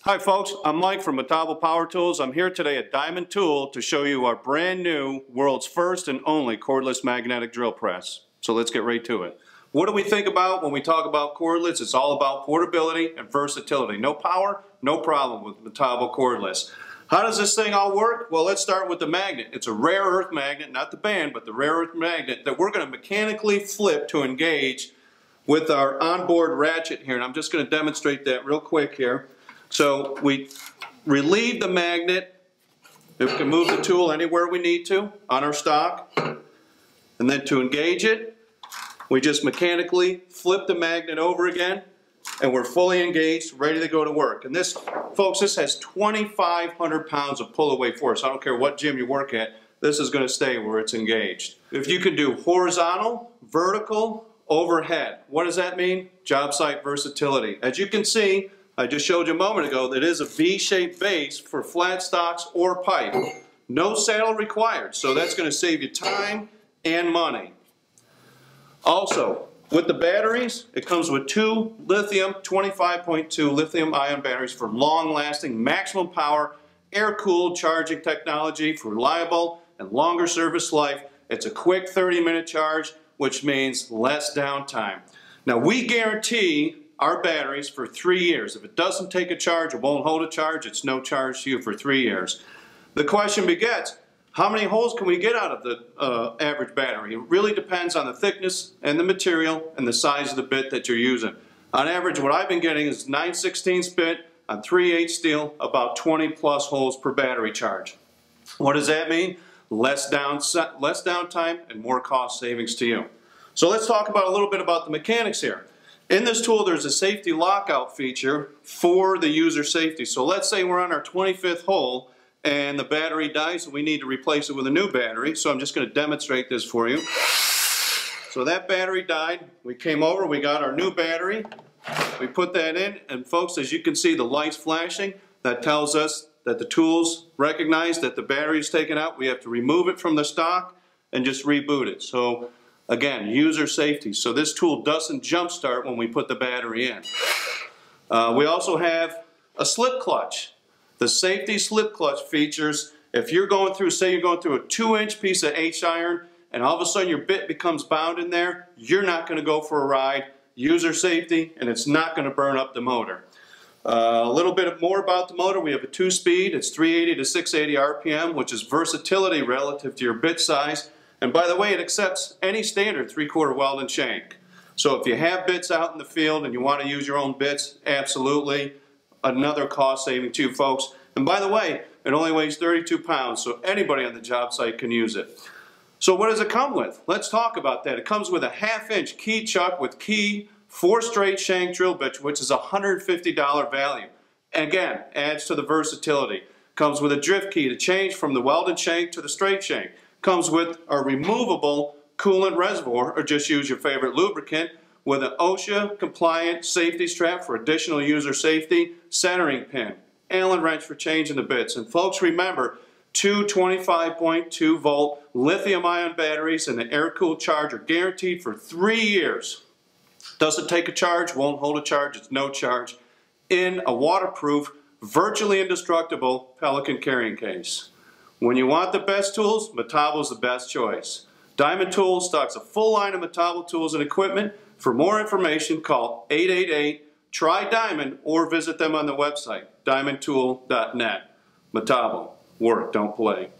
Hi folks, I'm Mike from Metabo Power Tools. I'm here today at Diamond Tool to show you our brand new, world's first and only cordless magnetic drill press. So let's get right to it. What do we think about when we talk about cordless? It's all about portability and versatility. No power, no problem with Metabo cordless. How does this thing all work? Well, let's start with the magnet. It's a rare earth magnet, not the band, but the rare earth magnet that we're going to mechanically flip to engage with our onboard ratchet here. And I'm just going to demonstrate that real quick here. So we relieve the magnet. We can move the tool anywhere we need to on our stock. And then to engage it, we just mechanically flip the magnet over again, and we're fully engaged, ready to go to work. And this, folks, this has 2,500 pounds of pull-away force. I don't care what gym you work at, this is going to stay where it's engaged. If you can do horizontal, vertical, overhead, what does that mean? Job site versatility. As you can see, I just showed you a moment ago that it is a V-shaped base for flat stocks or pipe. No saddle required, so that's going to save you time and money. Also, with the batteries, it comes with two lithium 25.2 lithium ion batteries for long-lasting, maximum power, air-cooled charging technology for reliable and longer service life. It's a quick 30-minute charge, which means less downtime. Now, we guarantee our batteries for 3 years. If it doesn't take a charge, it won't hold a charge, it's no charge to you for 3 years. The question begets, how many holes can we get out of the average battery? It really depends on the thickness and the material and the size of the bit that you're using. On average, what I've been getting is 9/16 bit on 3/8 steel, about 20 plus holes per battery charge. What does that mean? Less downtime and more cost savings to you. So let's talk about a little bit about the mechanics here. In this tool, there's a safety lockout feature for the user safety. So let's say we're on our 25th hole and the battery dies and we need to replace it with a new battery. So I'm just going to demonstrate this for you. So that battery died. We came over, we got our new battery. We put that in, and folks, as you can see the lights flashing, that tells us that the tools recognize that the battery is taken out. We have to remove it from the stock and just reboot it. So again, user safety. So this tool doesn't jump start when we put the battery in. We also have a slip clutch. The safety slip clutch features, if you're going through, say you're going through a 2-inch piece of H-iron and all of a sudden your bit becomes bound in there, you're not going to go for a ride. User safety, and it's not going to burn up the motor. A little bit more about the motor. We have a 2-speed. It's 380 to 680 RPM, which is versatility relative to your bit size. And by the way, it accepts any standard 3/4 weld and shank. So if you have bits out in the field and you want to use your own bits, absolutely. Another cost saving to you folks. And by the way, it only weighs 32 pounds, so anybody on the job site can use it. So what does it come with? Let's talk about that. It comes with a 1/2-inch key chuck with key 4 straight shank drill bits, which is a $150 value. And again, adds to the versatility. Comes with a drift key to change from the welded shank to the straight shank. Comes with a removable coolant reservoir, or just use your favorite lubricant, with an OSHA compliant safety strap for additional user safety, centering pin, Allen wrench for changing the bits. And folks, remember, two 25.2 volt lithium ion batteries and an air-cooled charger guaranteed for 3 years. Doesn't take a charge, won't hold a charge, it's no charge, in a waterproof, virtually indestructible Pelican carrying case. When you want the best tools, Metabo's the best choice. Diamond Tools stocks a full line of Metabo tools and equipment. For more information, call 888-TRY-DIAMOND or visit them on the website, diamondtool.net. Metabo, work, don't play.